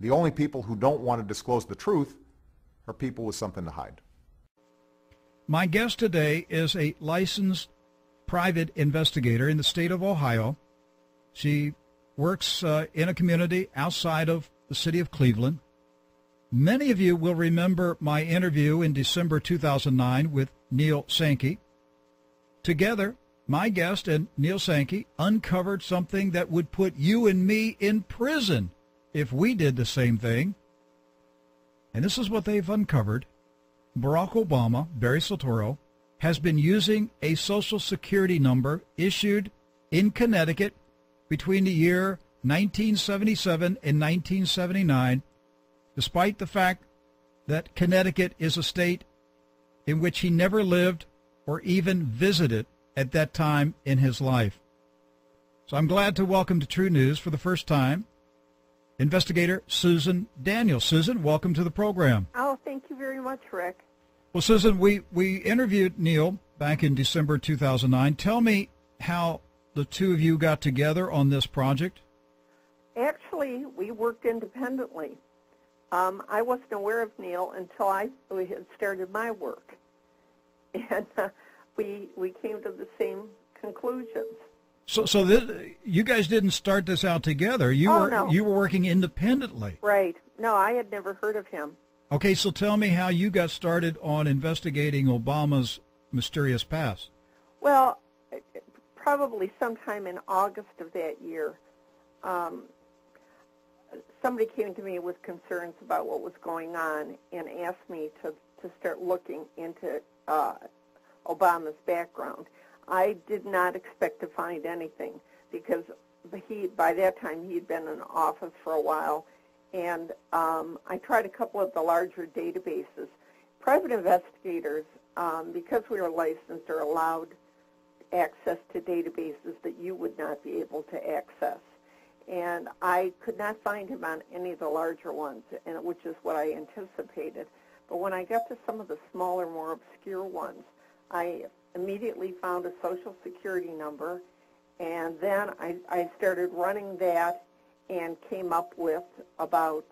The only people who don't want to disclose the truth are people with something to hide. My guest today is a licensed private investigator in the state of Ohio. She works in a community outside of the city of Cleveland. Many of you will remember my interview in December 2009 with Neil Sankey. Together, my guest and Neil Sankey uncovered something that would put you and me in prison if we did the same thing. And this is what they've uncovered. Barack Obama, Barry Soetoro, has been using a Social Security number issued in Connecticut between the year 1977 and 1979, despite the fact that Connecticut is a state in which he never lived or even visited at that time in his life. So I'm glad to welcome to True News for the first time Investigator Susan Daniels. Susan, welcome to the program. Oh, thank you very much, Rick. Well, Susan, we interviewed Neil back in December 2009. Tell me how the two of you got together on this project. Actually, we worked independently. I wasn't aware of Neil until we had started my work. And we came to the same conclusions. So you guys didn't start this out together. You were working independently. Right. No, I had never heard of him. Okay, so tell me how you got started on investigating Obama's mysterious past. Well, probably sometime in August of that year, somebody came to me with concerns about what was going on and asked me to start looking into Obama's background. I did not expect to find anything because by that time he'd been in office for a while, and I tried a couple of the larger databases. Private investigators, because we are licensed, are allowed access to databases that you would not be able to access. And I could not find him on any of the larger ones, which is what I anticipated. But when I got to some of the smaller, more obscure ones, I immediately found a Social Security number, and then I started running that and came up with about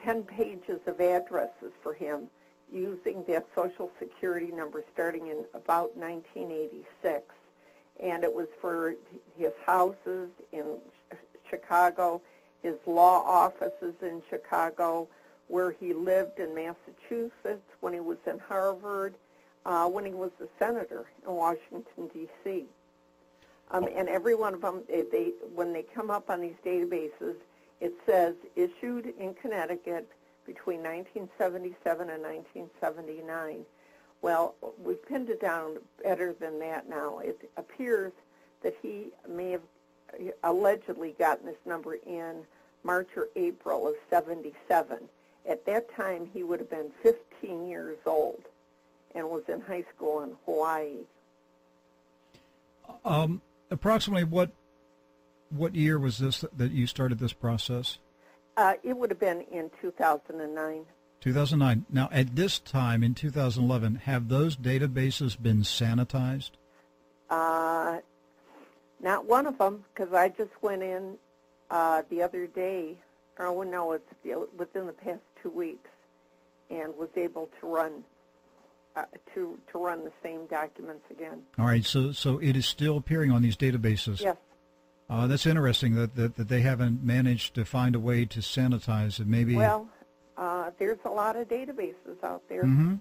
10 pages of addresses for him using that Social Security number starting in about 1986. And it was for his houses in Chicago, his law offices in Chicago, where he lived in Massachusetts, when he was in Harvard, when he was a senator in Washington, D.C. And every one of them, when they come up on these databases, it says issued in Connecticut between 1977 and 1979. Well, we've pinned it down better than that now. It appears that he may have allegedly gotten this number in March or April of 77. At that time, he would have been 15 years old and was in high school in Hawaii. Approximately what year was this that you started this process? It would have been in 2009. 2009. Now, at this time in 2011, have those databases been sanitized? Not one of them, because I just went in the other day, or no, it's within the past 2 weeks, and was able to run the same documents again. All right, so it is still appearing on these databases. Yes. That's interesting that they haven't managed to find a way to sanitize it. Maybe. Well, there's a lot of databases out there. Mm-hmm.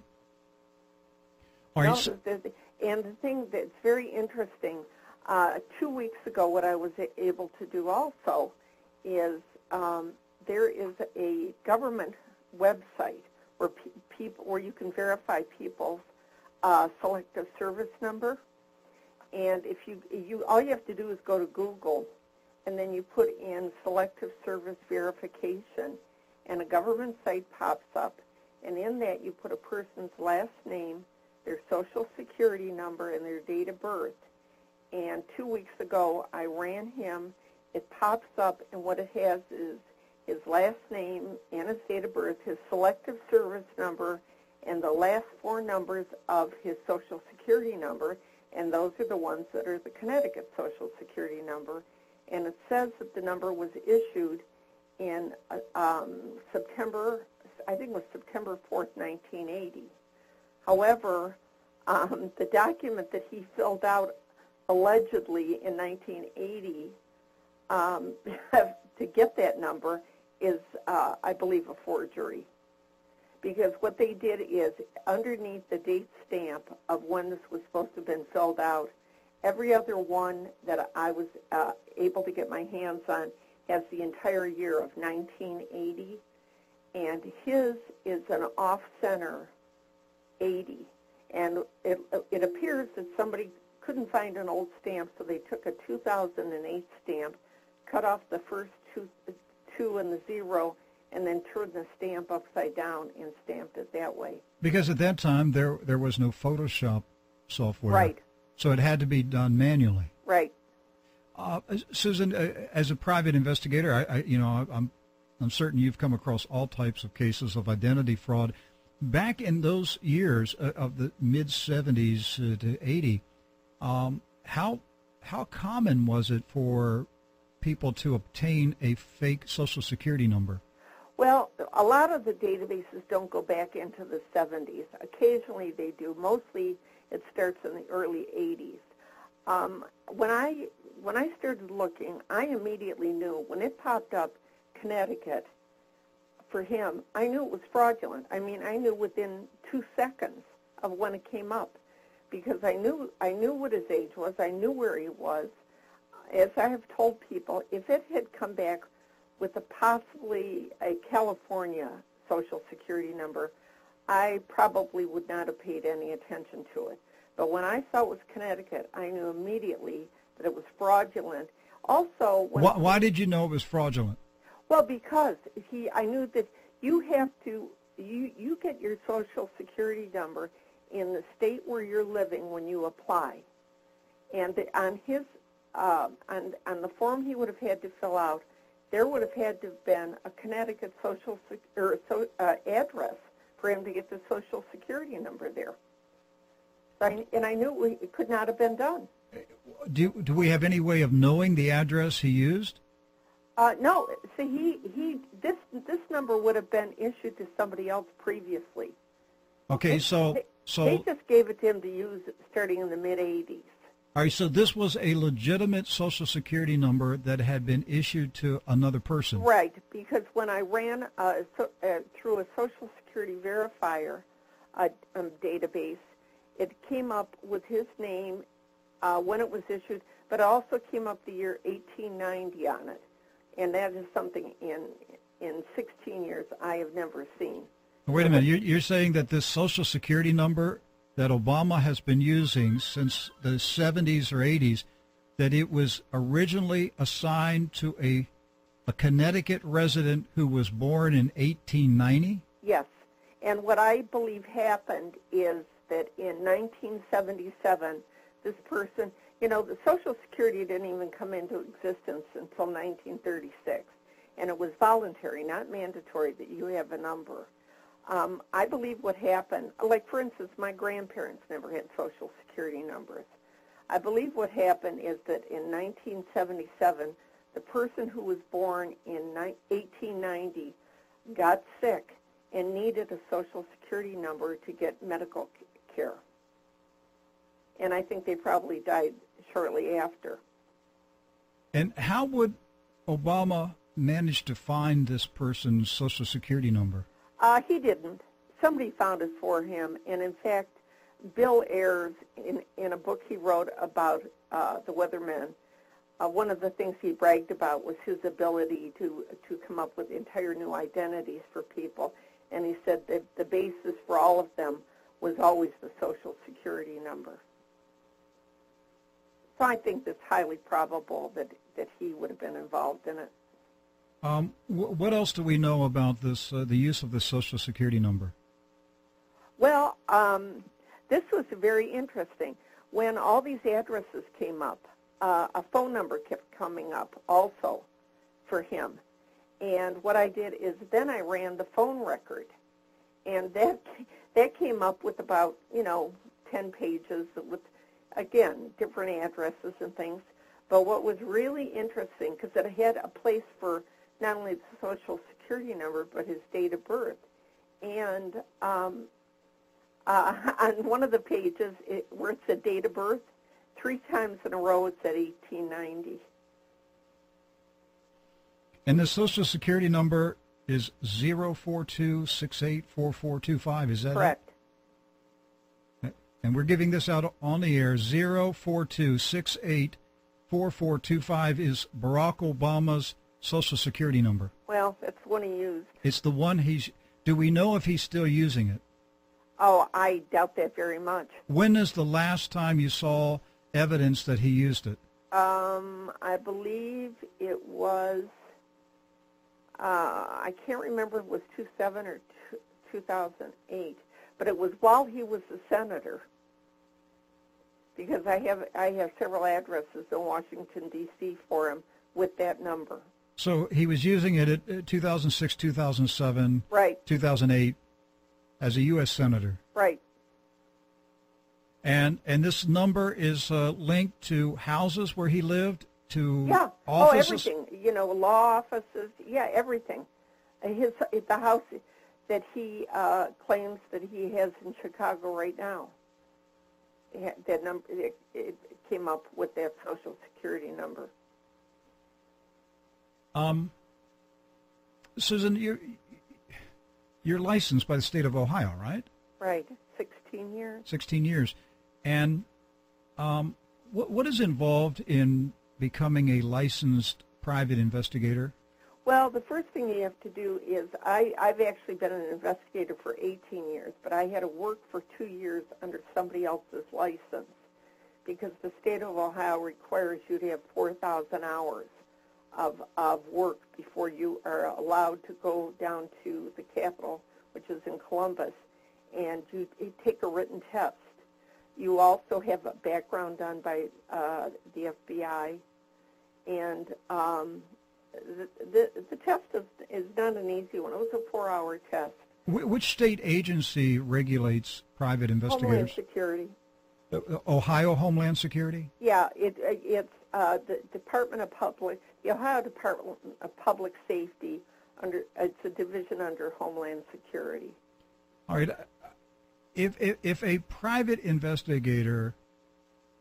All right. No, and the thing that's very interesting, 2 weeks ago, what I was able to do also is there is a government website where you can verify people's selective service number, and if you all you have to do is go to Google, and then you put in selective service verification, and a government site pops up, and in that you put a person's last name, their Social Security number, and their date of birth. And 2 weeks ago, I ran him. It pops up, and what it has is his last name and his date of birth, his selective service number, and the last four numbers of his Social Security number, and those are the ones that are the Connecticut Social Security number. And it says that the number was issued in September, I think it was September 4th, 1980. However, the document that he filled out allegedly in 1980 to get that number is, I believe, a forgery. Because what they did is, underneath the date stamp of when this was supposed to have been filled out, every other one that I was able to get my hands on has the entire year of 1980, and his is an off-center 80. And it appears that somebody couldn't find an old stamp, so they took a 2008 stamp, cut off the first two and the 0, and then turned the stamp upside down and stamped it that way. Because at that time there was no Photoshop software. Right. So it had to be done manually. Right. Susan, as a private investigator, I'm certain you've come across all types of cases of identity fraud. Back in those years of the mid 70s to 80, how common was it for people to obtain a fake Social Security number? Well, a lot of the databases don't go back into the 70s. Occasionally they do. Mostly it starts in the early 80s. When I started looking, I immediately knew when it popped up Connecticut for him, I knew it was fraudulent. I mean, I knew within 2 seconds of when it came up, because I knew what his age was. I knew where he was. As I have told people, if it had come back with possibly a California Social Security number, I probably would not have paid any attention to it. But when I saw it was Connecticut, I knew immediately that it was fraudulent. Also, why did you know it was fraudulent? Well, because I knew that you have to, you get your Social Security number in the state where you're living when you apply. And on the form he would have had to fill out, there would have had to have been a Connecticut address for him to get the Social Security number there. And I knew it could not have been done. Do we have any way of knowing the address he used? No. See, this number would have been issued to somebody else previously. Okay, so they just gave it to him to use starting in the mid-'80s. All right, so this was a legitimate Social Security number that had been issued to another person. Right, because when I ran through a Social Security verifier database, it came up with his name when it was issued, but it also came up the year 1890 on it. And that is something in 16 years I have never seen. Wait a minute, you're saying that this Social Security number that Obama has been using since the 70s or 80s, that it was originally assigned to a Connecticut resident who was born in 1890? Yes. And what I believe happened is that in 1977, this person, the Social Security didn't even come into existence until 1936. And it was voluntary, not mandatory, that you have a number. I believe what happened, like for instance, my grandparents never had Social Security numbers. I believe what happened is that in 1977, the person who was born in 1890 got sick and needed a Social Security number to get medical care. And I think they probably died shortly after. And how would Obama manage to find this person's Social Security number? He didn't. Somebody found it for him. And in fact, Bill Ayers, in a book he wrote about the Weathermen, one of the things he bragged about was his ability to come up with entire new identities for people. And he said that the basis for all of them was always the Social Security number. So I think it's highly probable that he would have been involved in it. What else do we know about this, the use of the Social Security number? Well, this was very interesting. When all these addresses came up, a phone number kept coming up also for him. And what I did is then I ran the phone record. And that came up with about, 10 pages with, again, different addresses and things. But what was really interesting, because it had a place for not only the Social Security number, but his date of birth. And on one of the pages where it said date of birth, 3 times in a row it said 1890. And the Social Security number is 042684425. Is that correct? It? And we're giving this out on the air. 042684425 is Barack Obama's Social Security number. Well, that's the one he used. It's the one he's... Do we know if he's still using it? Oh, I doubt that very much. When is the last time you saw evidence that he used it? I believe it was, I can't remember if it was 2007 or 2008, but it was while he was a senator, because I have several addresses in Washington, D.C. for him with that number. So he was using it at 2006, 2007, right, 2008 as a U.S. senator. Right. And this number is linked to houses where he lived, to yeah. offices? Oh, everything. Law offices. Yeah, everything. The house that he claims that he has in Chicago right now. That number, it came up with that Social Security number. Susan, you're licensed by the state of Ohio, right? Right. 16 years. 16 years. And what is involved in becoming a licensed private investigator? Well, the first thing you have to do is, I've actually been an investigator for 18 years, but I had to work for 2 years under somebody else's license because the state of Ohio requires you to have 4,000 hours of work before you are allowed to go down to the Capitol, which is in Columbus, and you take a written test. You also have a background done by the FBI, and the test is not an easy one. It was a 4-hour test. Which state agency regulates private investigators? Homeland Security. Ohio Homeland Security? Yeah, it's the Ohio Department of Public Safety. It's a division under Homeland Security. All right. If a private investigator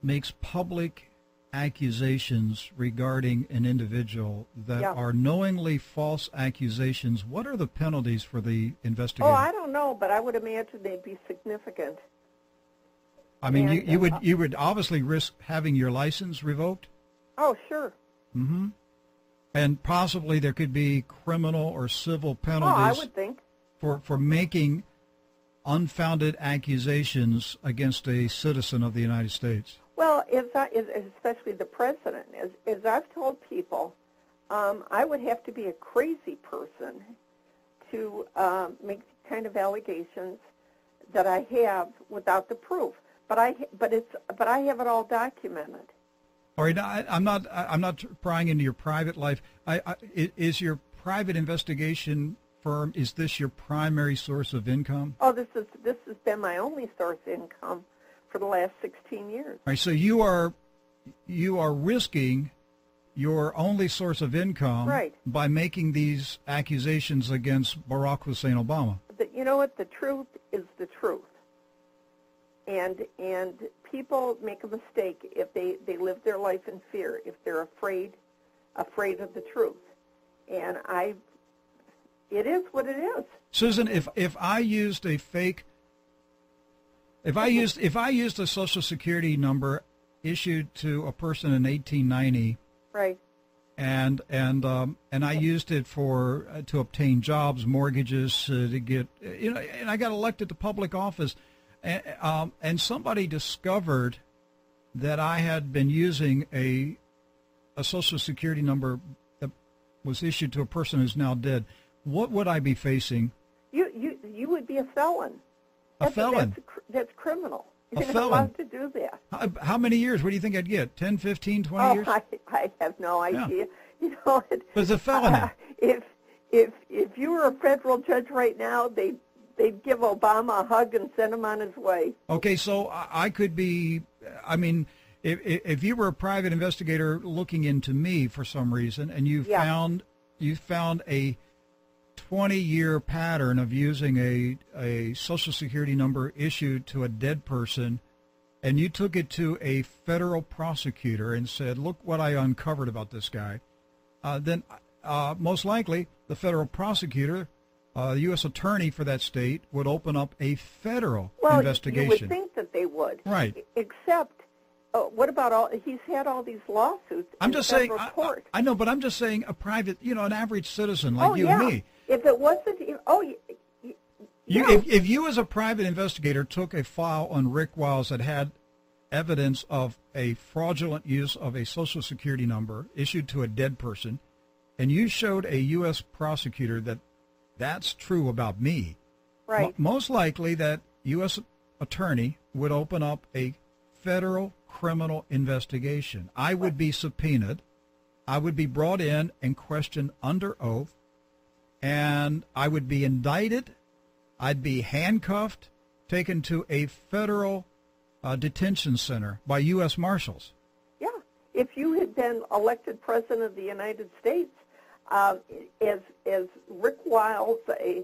makes public accusations regarding an individual that are knowingly false accusations, what are the penalties for the investigator? Oh, I don't know, but I would imagine they'd be significant. I mean, you would obviously risk having your license revoked? Oh, sure. Mm-hmm. And possibly there could be criminal or civil penalties. Oh, I would think. For making unfounded accusations against a citizen of the United States. Well, especially the president, as I've told people, I would have to be a crazy person to make the kind of allegations that I have without the proof. But I have it all documented. All right, I'm not prying into your private life. Is your private investigation firm, is this your primary source of income? Oh, this has been my only source of income for the last 16 years. All right, so you are risking your only source of income by making these accusations against Barack Hussein Obama. You know what? The truth is the truth. And people make a mistake if they live their life in fear, if they're afraid of the truth. And it is what it is. Susan, if I used a fake, if I used a Social Security number issued to a person in 1890, right, and I used it to obtain jobs, mortgages, to get, and I got elected to public office, and somebody discovered that I had been using a Social Security number that was issued to a person who's now dead, what would I be facing? You would be a felon. A felon? That's criminal. You're not allowed to do that. How many years? What do you think I'd get? 10, 15, 20 years? I have no idea. Yeah. It's a felony. If you were a federal judge right now, they'd give Obama a hug and send him on his way. Okay, so I could be, I mean, if you were a private investigator looking into me for some reason and you found you found a 20-year pattern of using a Social Security number issued to a dead person, and you took it to a federal prosecutor and said, look what I uncovered about this guy, then most likely the federal prosecutor, the U.S. attorney for that state, would open up a federal investigation. Well, you would think that they would. Right. Except, what about he's had all these lawsuits I'm in just the saying, federal court. I know, but I'm just saying a private, an average citizen like you and me. If it wasn't, If you as a private investigator took a file on Rick Wiles that had evidence of a fraudulent use of a Social Security number issued to a dead person, and you showed a U.S. prosecutor that that's true about me, right? Most likely that U.S. attorney would open up a federal criminal investigation. I would be subpoenaed. I would be brought in and questioned under oath, and I would be indicted. I'd be handcuffed, taken to a federal detention center by U.S. Marshals. Yeah. If you had been elected President of the United States, as Rick Wiles, a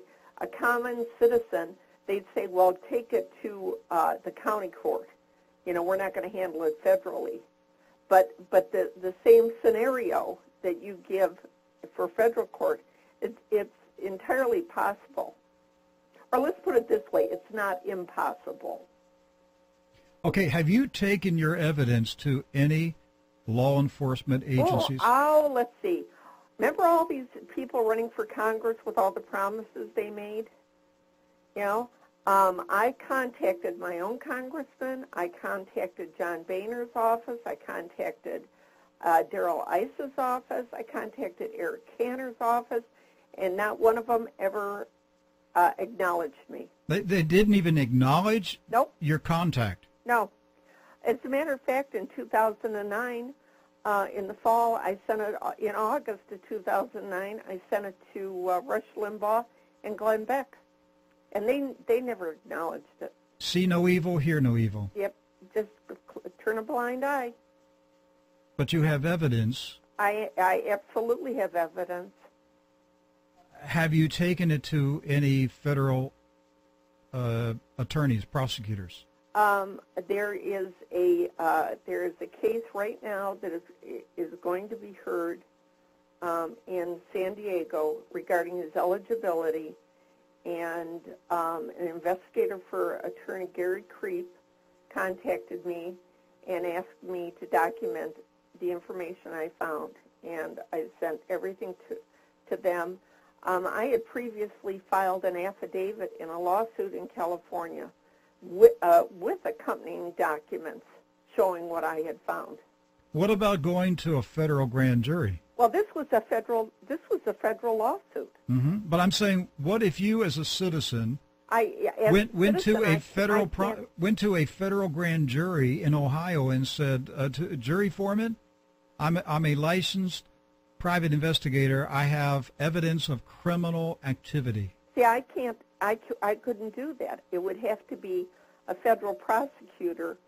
common citizen, they'd say, well, take it to the county court. We're not going to handle it federally. But the same scenario that you give for federal court, it's entirely possible. Or let's put it this way, it's not impossible. Okay, have you taken your evidence to any law enforcement agencies? Oh, let's see. Remember all these people running for Congress with all the promises they made? I contacted my own congressman. I contacted John Boehner's office. I contacted Darrell Ice's office. I contacted Eric Cantor's office, and not one of them ever acknowledged me. They didn't even acknowledge your contact? No. As a matter of fact, in 2009, in the fall, I sent it, in August of 2009, I sent it to Rush Limbaugh and Glenn Beck. And they never acknowledged it. See no evil, hear no evil. Yep, just turn a blind eye. But you have evidence. I absolutely have evidence. Have you taken it to any federal attorneys, prosecutors? There is a case right now that is going to be heard in San Diego regarding his eligibility. And an investigator for Attorney Gary Creep contacted me and asked me to document the information I found, and I sent everything to them. I had previously filed an affidavit in a lawsuit in California with accompanying documents showing what I had found. What about going to a federal grand jury? Well, this was a federal lawsuit. Mm-hmm. But I'm saying, what if you, as a citizen, went to a federal grand jury in Ohio and said, to jury foreman, I'm a licensed private investigator. I have evidence of criminal activity. See, I couldn't do that. It would have to be a federal prosecutor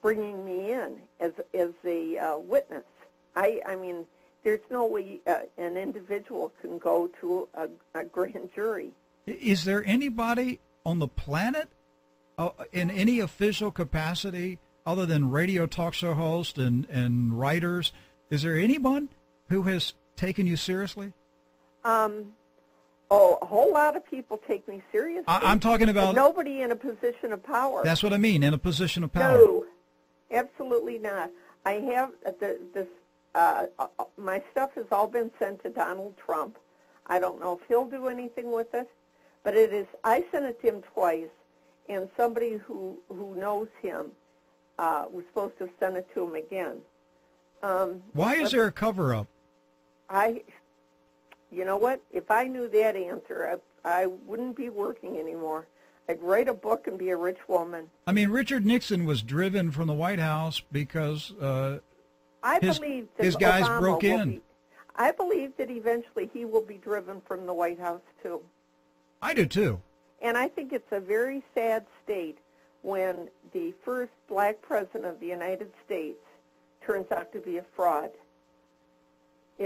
bringing me in as a witness. I mean, there's no way an individual can go to a grand jury. Is there anybody on the planet in any official capacity other than radio talk show hosts and writers? Is there anyone who has taken you seriously? A whole lot of people take me seriously. I'm talking about... But nobody in a position of power. That's what I mean, in a position of power. No, absolutely not. I have my stuff has all been sent to Donald Trump. I don't know if he'll do anything with it, but I sent it to him twice, and somebody who knows him was supposed to send it to him again. Why is there a cover-up? You know what? If I knew that answer, I wouldn't be working anymore. I'd write a book and be a rich woman. I mean, Richard Nixon was driven from the White House because his guys broke in. I believe that eventually he will be driven from the White House, too. I do, too. And I think it's a very sad state when the first black president of the United States turns out to be a fraud.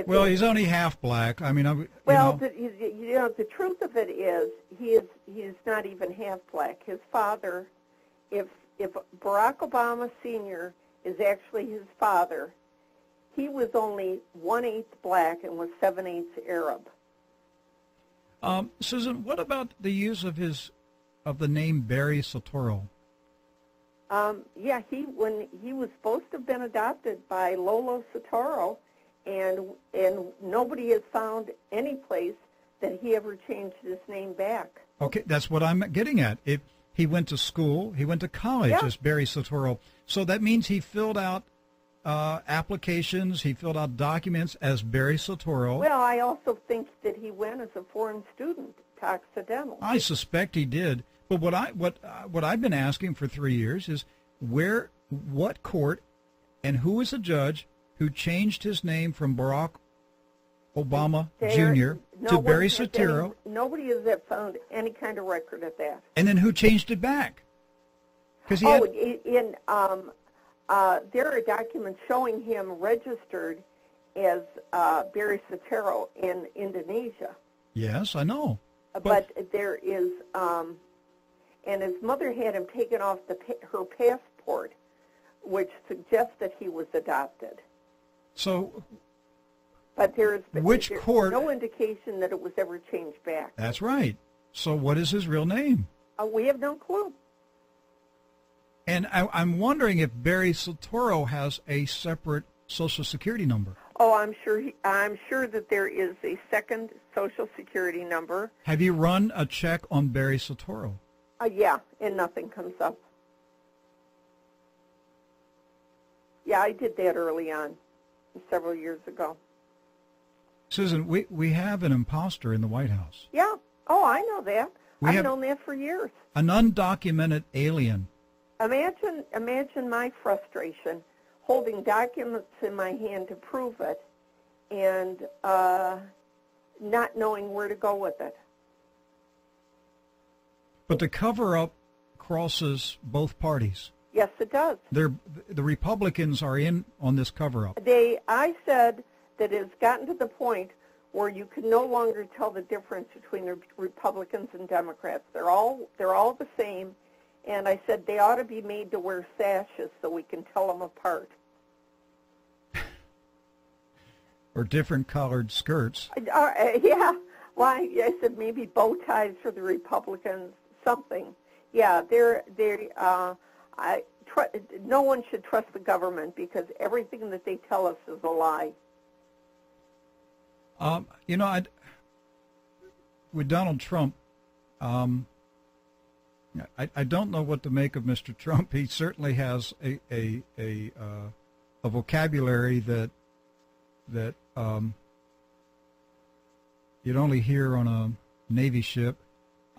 Well, he's only half black. I mean, the truth of it is he's not even half black. His father, if Barack Obama Sr. is actually his father, he was only 1/8 black and was 7/8 Arab. Susan, what about the use of the name Barry Soetoro? When he was supposed to have been adopted by Lolo Soetoro, and nobody has found any place that he ever changed his name back. Okay, that's what I'm getting at. If he went to school, he went to college as Barry Soetoro, so that means he filled out applications, he filled out documents as Barry Soetoro. Well, I also think that he went as a foreign student to Occidental. I suspect he did. But what I've been asking for 3 years is what court and who is the judge who changed his name from Barack Obama Jr. to Barry Soetoro? Nobody has ever found any kind of record of that. And then who changed it back? Because there are documents showing him registered as Barry Soetoro in Indonesia. Yes, I know. But there is, and his mother had him taken off her passport, which suggests that he was adopted. So, but there's court? No indication that it was ever changed back. That's right. So what is his real name? We have no clue. And I'm wondering if Barry Soetoro has a separate Social Security number. Oh, I'm sure that there is a second Social Security number. Have you run a check on Barry Soetoro? Yeah, and nothing comes up. Yeah, I did that early on, several years ago. Susan, we have an imposter in the White House. Yeah. Oh, I know that. I've known that for years. An undocumented alien. Imagine my frustration holding documents in my hand to prove it and not knowing where to go with it. But the cover-up crosses both parties. Yes, it does. The Republicans are in on this cover-up. I said that it's gotten to the point where you can no longer tell the difference between the Republicans and Democrats. They're all the same, and I said they ought to be made to wear sashes so we can tell them apart. Or different colored skirts. Yeah. Well, I said maybe bow ties for the Republicans, something. Yeah, no one should trust the government because everything that they tell us is a lie. With Donald Trump, I don't know what to make of Mr. Trump. He certainly has a vocabulary that you'd only hear on a Navy ship.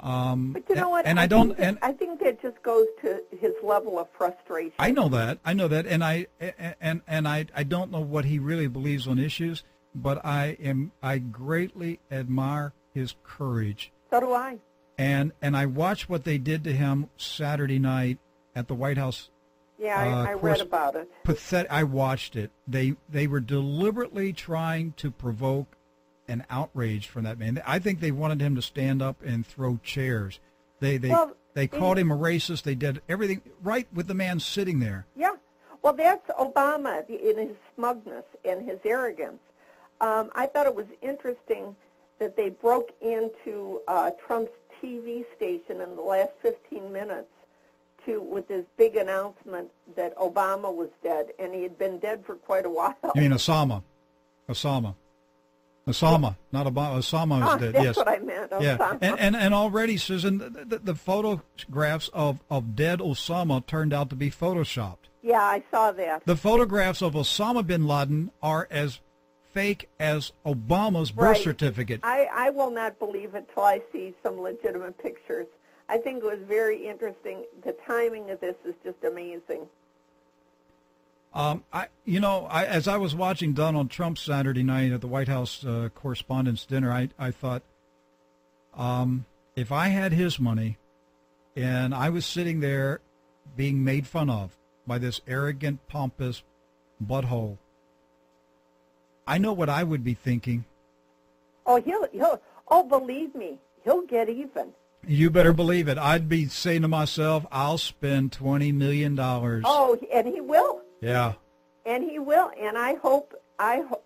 But you know what? And I think that just goes to his level of frustration. I know that, and I don't know what he really believes on issues, but I greatly admire his courage. So do I. And I watched what they did to him Saturday night at the White House. Yeah, I read about it. Pathetic. I watched it. They were deliberately trying to provoke an outrage from that man. I think they wanted him to stand up and throw chairs. They called him a racist. They did everything right with the man sitting there. Yeah. Well, that's Obama in his smugness and his arrogance. I thought it was interesting that they broke into Trump's TV station in the last 15 minutes with this big announcement that Obama was dead, and he had been dead for quite a while. You mean Osama, not Obama. Osama was dead. That's yes. what I meant. Osama. Yeah, and already, Susan, the photographs of dead Osama turned out to be photoshopped. Yeah, I saw that. The photographs of Osama bin Laden are as fake as Obama's birth certificate. I will not believe it till I see some legitimate pictures. I think it was very interesting. The timing of this is just amazing. As I was watching Donald Trump Saturday night at the White House Correspondents' Dinner, I thought, if I had his money and I was sitting there being made fun of by this arrogant, pompous butthole, I know what I would be thinking. Oh, oh, believe me, he'll get even. You better believe it. I'd be saying to myself, I'll spend $20 million. Oh, and he will. Yeah. And he will. And I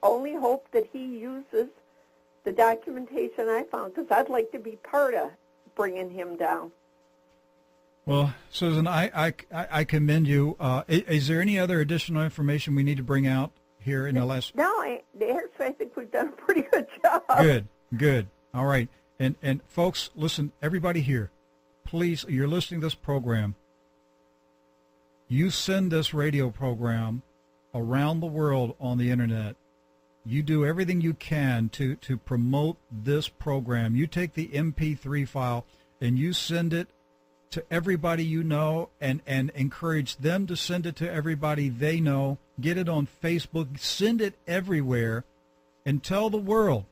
only hope that he uses the documentation I found, because I'd like to be part of bringing him down. Well, Susan, I commend you. Is there any other additional information we need to bring out here in the last? No, actually, I think we've done a pretty good job. Good. All right. And folks, listen, everybody here, please, you're listening to this program. You send this radio program around the world on the internet. You do everything you can to promote this program. You take the MP3 file and you send it to everybody you know, and encourage them to send it to everybody they know. Get it on Facebook. Send it everywhere and tell the world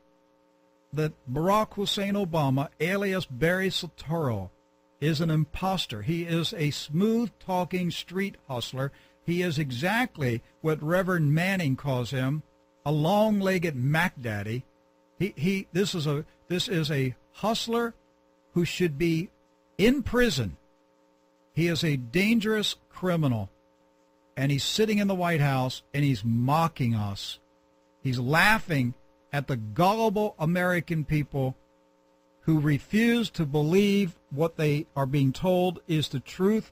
that Barack Hussein Obama, alias Barry Soetoro, is an imposter. He is a smooth-talking street hustler. He is exactly what Reverend Manning calls him, a long-legged Mac Daddy. This is a hustler who should be in prison. He is a dangerous criminal, and he's sitting in the White House, and he's mocking us. He's laughing at the gullible American people who refuse to believe what they are being told is the truth,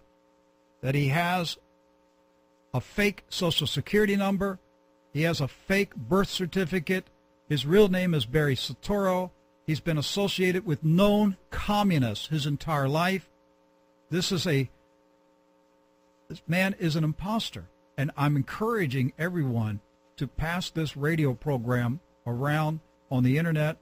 that he has a fake Social Security number, he has a fake birth certificate, his real name is Barry Soetoro, he's been associated with known communists his entire life. This man is an imposter, and I'm encouraging everyone to pass this radio program around on the internet.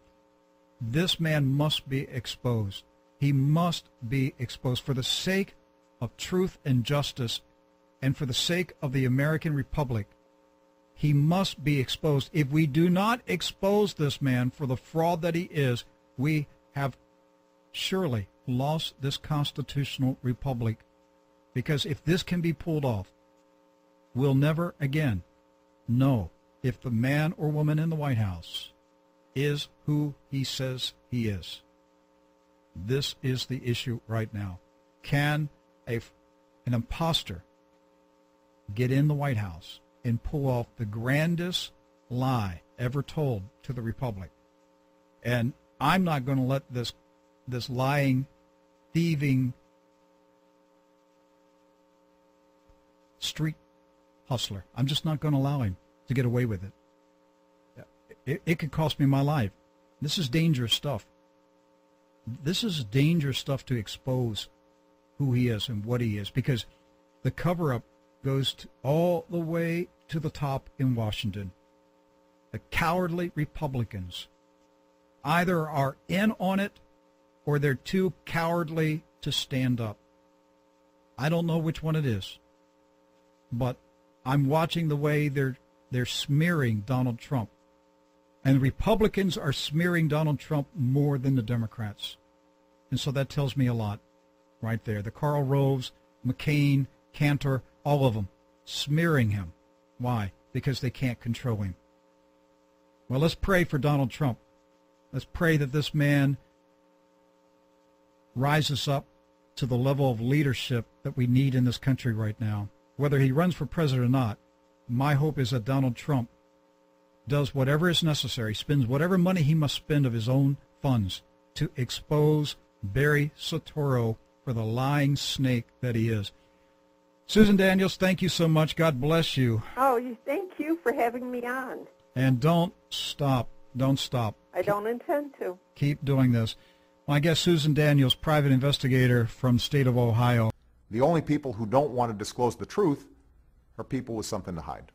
This man must be exposed. He must be exposed for the sake of truth and justice and for the sake of the American Republic. He must be exposed. If we do not expose this man for the fraud that he is, we have surely lost this constitutional republic. Because if this can be pulled off, we'll never again know if the man or woman in the White House is who he says he is. This is the issue right now. Can an imposter get in the White House and pull off the grandest lie ever told to the Republic? And I'm not going to let this lying, thieving, street hustler, I'm just not going to allow him to get away with it. It could cost me my life. This is dangerous stuff. This is dangerous stuff to expose who he is and what he is, because the cover-up goes all the way to the top in Washington. The cowardly Republicans either are in on it or they're too cowardly to stand up. I don't know which one it is, but I'm watching the way they're smearing Donald Trump. And the Republicans are smearing Donald Trump more than the Democrats. And so that tells me a lot right there. The Karl Roves, McCain, Cantor, all of them smearing him. Why? Because they can't control him. Well, let's pray for Donald Trump. Let's pray that this man rises up to the level of leadership that we need in this country right now. Whether he runs for president or not, my hope is that Donald Trump does whatever is necessary, spends whatever money he must spend of his own funds to expose Barry Soetoro for the lying snake that he is. Susan Daniels, thank you so much. God bless you. Oh, thank you for having me on. And don't stop. Don't stop. I don't intend to. Keep doing this. My guest, Susan Daniels, private investigator from the state of Ohio. The only people who don't want to disclose the truth are people with something to hide.